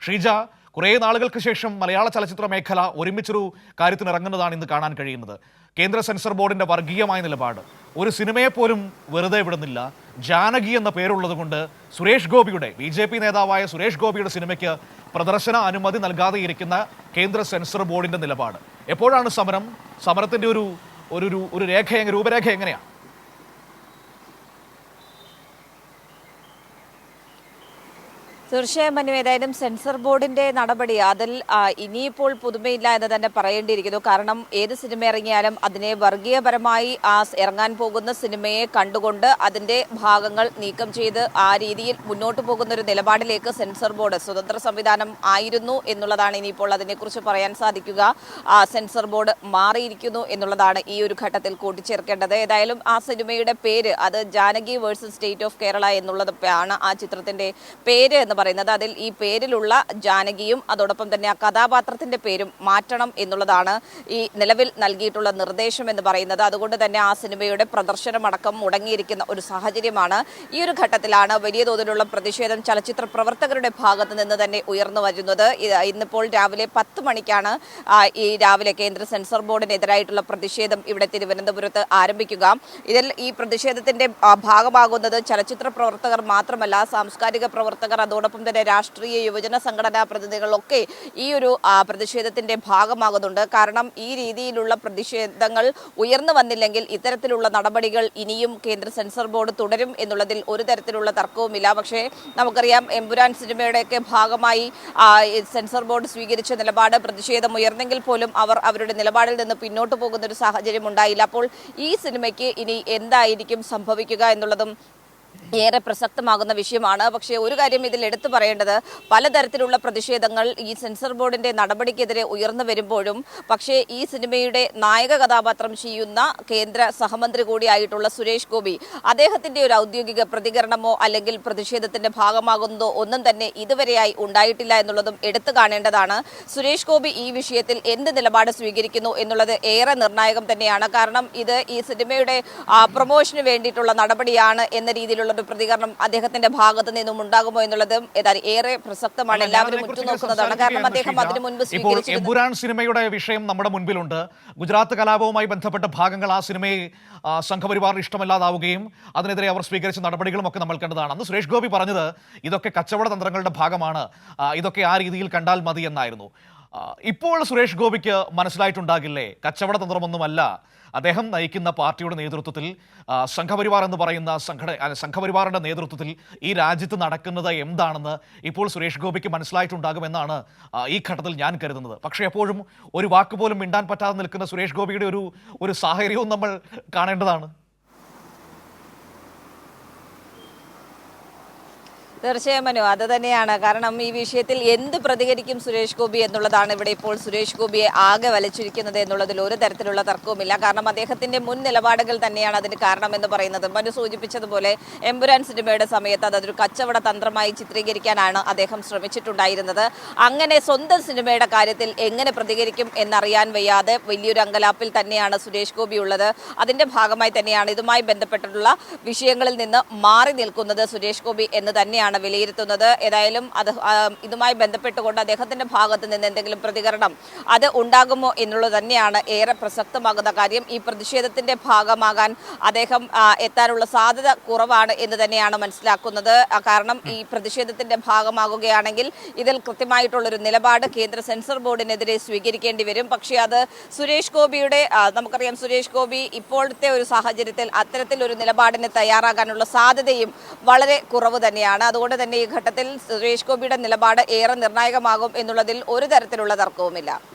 ഷീജ, കുറേ നാളുകൾക്ക് ശേഷം മലയാള ചലച്ചിത്ര മേഖല ഒരുമിച്ചൊരു കാര്യത്തിനിറങ്ങുന്നതാണ് ഇന്ന് കാണാൻ കഴിയുന്നത്. കേന്ദ്ര സെൻസർ ബോർഡിന്റെ വർഗീയമായ നിലപാട്, ഒരു സിനിമയെ പോലും വെറുതെ വിടുന്നില്ല. ജാനകി എന്ന പേരുള്ളത് കൊണ്ട് സുരേഷ് ഗോപിയുടെ, BJP നേതാവായ സുരേഷ് ഗോപിയുടെ സിനിമയ്ക്ക് പ്രദർശന അനുമതി നൽകാതെ ഇരിക്കുന്ന കേന്ദ്ര സെൻസർ ബോർഡിന്റെ നിലപാട്. എപ്പോഴാണ് സമരം? സമരത്തിന്റെ ഒരു രൂപരേഖ എങ്ങനെയാണ്? തീർച്ചയായും മനു, ഏതായാലും സെൻസർ ബോർഡിന്റെ നടപടി അതിൽ ഇനിയിപ്പോൾ പുതുമയില്ല എന്ന് തന്നെ പറയേണ്ടിയിരിക്കുന്നു. കാരണം ഏത് സിനിമ ഇറങ്ങിയാലും അതിനെ വർഗീയപരമായി ഇറങ്ങാൻ പോകുന്ന സിനിമയെ കണ്ടുകൊണ്ട് അതിന്റെ ഭാഗങ്ങൾ നീക്കം ചെയ്ത് ആ രീതിയിൽ മുന്നോട്ട് പോകുന്ന ഒരു നിലപാടിലേക്ക് സെൻസർ ബോർഡ് സ്വതന്ത്ര സംവിധാനം ആയിരുന്നു എന്നുള്ളതാണ് ഇനിയിപ്പോൾ അതിനെക്കുറിച്ച് പറയാൻ സാധിക്കുക. സെൻസർ ബോർഡ് മാറിയിരിക്കുന്നു എന്നുള്ളതാണ് ഈ ഒരു ഘട്ടത്തിൽ കൂട്ടിച്ചേർക്കേണ്ടത്. ഏതായാലും ആ സിനിമയുടെ പേര് അത് Janaki versus state of Kerala എന്നുള്ളതാണ് ആ ചിത്രത്തിന്റെ പേര് എന്ന് പറയുന്നത്. അതിൽ ഈ പേരിലുള്ള ജാനകിയും അതോടൊപ്പം തന്നെ ആ കഥാപാത്രത്തിന്റെ പേരും മാറ്റണം എന്നുള്ളതാണ് ഈ നിലവിൽ നൽകിയിട്ടുള്ള നിർദ്ദേശം എന്ന് പറയുന്നത്. അതുകൊണ്ട് തന്നെ ആ സിനിമയുടെ പ്രദർശനമടക്കം മുടങ്ങിയിരിക്കുന്ന ഒരു സാഹചര്യമാണ്. ഈ ഒരു ഘട്ടത്തിലാണ് വലിയ തോതിലുള്ള പ്രതിഷേധം ചലച്ചിത്ര പ്രവർത്തകരുടെ ഭാഗത്ത് നിന്ന് തന്നെ ഉയർന്നു വരുന്നത്. ഇന്നിപ്പോൾ രാവിലെ 10 മണിക്കാണ് രാവിലെ കേന്ദ്ര സെൻസർ ബോർഡിനെതിരായിട്ടുള്ള പ്രതിഷേധം ഇവിടെ തിരുവനന്തപുരത്ത് ആരംഭിക്കുക. ഇതിൽ ഈ പ്രതിഷേധത്തിന്റെ ഭാഗമാകുന്നത് ചലച്ചിത്ര പ്രവർത്തകർ മാത്രമല്ല, സാംസ്കാരിക പ്രവർത്തകർ, അതോടൊപ്പം തന്നെ രാഷ്ട്രീയ യുവജന സംഘടനാ പ്രതിനിധികളൊക്കെ ഈ ഒരു പ്രതിഷേധത്തിന്റെ ഭാഗമാകുന്നുണ്ട്. കാരണം ഈ രീതിയിലുള്ള പ്രതിഷേധങ്ങൾ ഉയർന്നു വന്നില്ലെങ്കിൽ ഇത്തരത്തിലുള്ള നടപടികൾ ഇനിയും കേന്ദ്ര സെൻസർ ബോർഡ് തുടരും എന്നുള്ളതിൽ ഒരു തരത്തിലുള്ള തർക്കവുമില്ല. പക്ഷേ നമുക്കറിയാം, എമ്പുരാൻ സിനിമയുടെയൊക്കെ ഭാഗമായി സെൻസർ ബോർഡ് സ്വീകരിച്ച നിലപാട് പ്രതിഷേധം ഉയർന്നെങ്കിൽ പോലും അവർ അവരുടെ നിലപാടിൽ നിന്ന് പിന്നോട്ട് പോകുന്ന ഒരു സാഹചര്യം ഉണ്ടായില്ല. അപ്പോൾ ഈ സിനിമയ്ക്ക് ഇനി എന്തായിരിക്കും സംഭവിക്കുക എന്നുള്ളതും ഏറെ പ്രസക്തമാകുന്ന വിഷയമാണ്. പക്ഷേ ഒരു കാര്യം ഇതിൽ എടുത്തു പറയേണ്ടത്, പലതരത്തിലുള്ള പ്രതിഷേധങ്ങൾ ഈ സെൻസർ ബോർഡിന്റെ നടപടിക്കെതിരെ ഉയർന്നു വരുമ്പോഴും പക്ഷേ ഈ സിനിമയുടെ നായക കഥാപാത്രം ചെയ്യുന്ന കേന്ദ്ര സഹമന്ത്രി കൂടിയായിട്ടുള്ള സുരേഷ് ഗോപി, അദ്ദേഹത്തിന്റെ ഒരു ഔദ്യോഗിക പ്രതികരണമോ അല്ലെങ്കിൽ പ്രതിഷേധത്തിന്റെ ഭാഗമാകുന്നതോ ഒന്നും തന്നെ ഇതുവരെയായി ഉണ്ടായിട്ടില്ല എന്നുള്ളതും എടുത്തു കാണേണ്ടതാണ്. സുരേഷ് ഗോപി ഈ വിഷയത്തിൽ എന്ത് നിലപാട് സ്വീകരിക്കുന്നു എന്നുള്ളത് ഏറെ നിർണായകം തന്നെയാണ്. കാരണം ഇത് ഈ സിനിമയുടെ പ്രൊമോഷന് വേണ്ടിയിട്ടുള്ള നടപടിയാണ് എന്ന രീതിയിലുള്ള പ്രതികരണം അദ്ദേഹത്തിന്റെ ഭാഗത്ത് നിന്നും ഉണ്ടാകുമോ എന്നുള്ളത് ഏറെ പ്രസക്തമാണ്. എല്ലാവരും ഉറ്റുനോക്കുന്നതാണ്. കാരണം അദ്ദേഹം അതിനു മുൻപ് ഇപ്പോൾ എമ്പുരാൻ സിനിമയുടെ വിഷയം നമ്മുടെ മുൻപിലുണ്ട്. ഗുജറാത്ത് കലാപവുമായി ബന്ധപ്പെട്ട ഭാഗങ്ങൾ ആ സിനിമയെ സംഘപരിവാറിന് ഇഷ്ടമല്ലാതാവുകയും അതിനെതിരെ അവർ സ്വീകരിച്ച നടപടികളും ഒക്കെ നമ്മൾ കണ്ടതാണ്. അന്ന് സുരേഷ് ഗോപി പറഞ്ഞത് ഇതൊക്കെ കച്ചവട തന്ത്രങ്ങളുടെ ഭാഗമാണ്, ഇതൊക്കെ ആ രീതിയിൽ കണ്ടാൽ മതി എന്നായിരുന്നു. ഇപ്പോൾ സുരേഷ് ഗോപിക്ക് മനസ്സിലായിട്ടുണ്ടാകില്ലേ, കച്ചവട തന്ത്രമൊന്നുമല്ല അദ്ദേഹം നയിക്കുന്ന പാർട്ടിയുടെ നേതൃത്വത്തിൽ, സംഘപരിവാർ എന്ന് പറയുന്ന സംഘപരിവാറിന്റെ നേതൃത്വത്തിൽ ഈ രാജ്യത്ത് നടക്കുന്നത് എന്താണെന്ന് ഇപ്പോൾ സുരേഷ് ഗോപിക്ക് മനസ്സിലായിട്ടുണ്ടാകുമെന്നാണ് ഈ ഘട്ടത്തിൽ ഞാൻ കരുതുന്നത്. പക്ഷേ എപ്പോഴും ഒരു വാക്ക് പോലും മിണ്ടാൻ പറ്റാതെ നിൽക്കുന്ന സുരേഷ് ഗോപിയുടെ ഒരു സാഹചര്യവും നമ്മൾ കാണേണ്ടതാണ്. തീർച്ചയായും മനു, അത് തന്നെയാണ്. കാരണം ഈ വിഷയത്തിൽ എന്ത് പ്രതികരിക്കും സുരേഷ് ഗോപി എന്നുള്ളതാണ് ഇവിടെ ഇപ്പോൾ സുരേഷ് ഗോപിയെ ആകെ വലിച്ചിരിക്കുന്നത് എന്നുള്ളതിൽ ഒരു തരത്തിലുള്ള തർക്കവുമില്ല. കാരണം അദ്ദേഹത്തിന്റെ മുൻ നിലപാടുകൾ തന്നെയാണ് അതിന് കാരണമെന്ന് പറയുന്നത്. മനു സൂചിപ്പിച്ചതുപോലെ എമ്പുരാൻ സിനിമയുടെ സമയത്ത് അതൊരു കച്ചവട തന്ത്രമായി ചിത്രീകരിക്കാനാണ് അദ്ദേഹം ശ്രമിച്ചിട്ടുണ്ടായിരുന്നത്. അങ്ങനെ സ്വന്തം സിനിമയുടെ കാര്യത്തിൽ എങ്ങനെ പ്രതികരിക്കും എന്നറിയാൻ വയ്യാതെ വലിയൊരു അങ്കലാപ്പിൽ തന്നെയാണ് സുരേഷ് ഗോപി ഉള്ളത്. അതിന്റെ ഭാഗമായി തന്നെയാണ് ഇതുമായി ബന്ധപ്പെട്ടിട്ടുള്ള വിഷയങ്ങളിൽ നിന്ന് മാറി നിൽക്കുന്നത് സുരേഷ് ഗോപി എന്ന് തന്നെയാണ് വിലയിരുത്തുന്നത്. ഏതായാലും അത് ഇതുമായി ബന്ധപ്പെട്ടുകൊണ്ട് അദ്ദേഹത്തിന്റെ ഭാഗത്ത് നിന്ന് എന്തെങ്കിലും പ്രതികരണം അത് ഉണ്ടാകുമോ എന്നുള്ളത് തന്നെയാണ് ഏറെ പ്രസക്തമാകുന്ന കാര്യം. ഈ പ്രതിഷേധത്തിന്റെ ഭാഗമാകാൻ അദ്ദേഹം എത്താനുള്ള സാധ്യത കുറവാണ് എന്ന് തന്നെയാണ് മനസ്സിലാക്കുന്നത്. കാരണം ഈ പ്രതിഷേധത്തിന്റെ ഭാഗമാകുകയാണെങ്കിൽ ഇതിൽ കൃത്യമായിട്ടുള്ളൊരു നിലപാട് കേന്ദ്ര സെൻസർ ബോർഡിനെതിരെ സ്വീകരിക്കേണ്ടി വരും. പക്ഷേ അത് സുരേഷ് ഗോപിയുടെ, നമുക്കറിയാം സുരേഷ് ഗോപി ഇപ്പോഴത്തെ ഒരു സാഹചര്യത്തിൽ അത്തരത്തിലൊരു നിലപാടിന് തയ്യാറാകാനുള്ള സാധ്യതയും വളരെ കുറവ് തന്നെയാണ്. അതുകൊണ്ട് തന്നെ ഈ ഘട്ടത്തിൽ സുരേഷ് ഗോപിയുടെ നിലപാട് ഏറെ നിർണായകമാകും എന്നുള്ളതിൽ ഒരു തരത്തിലുള്ള തർക്കവുമില്ല.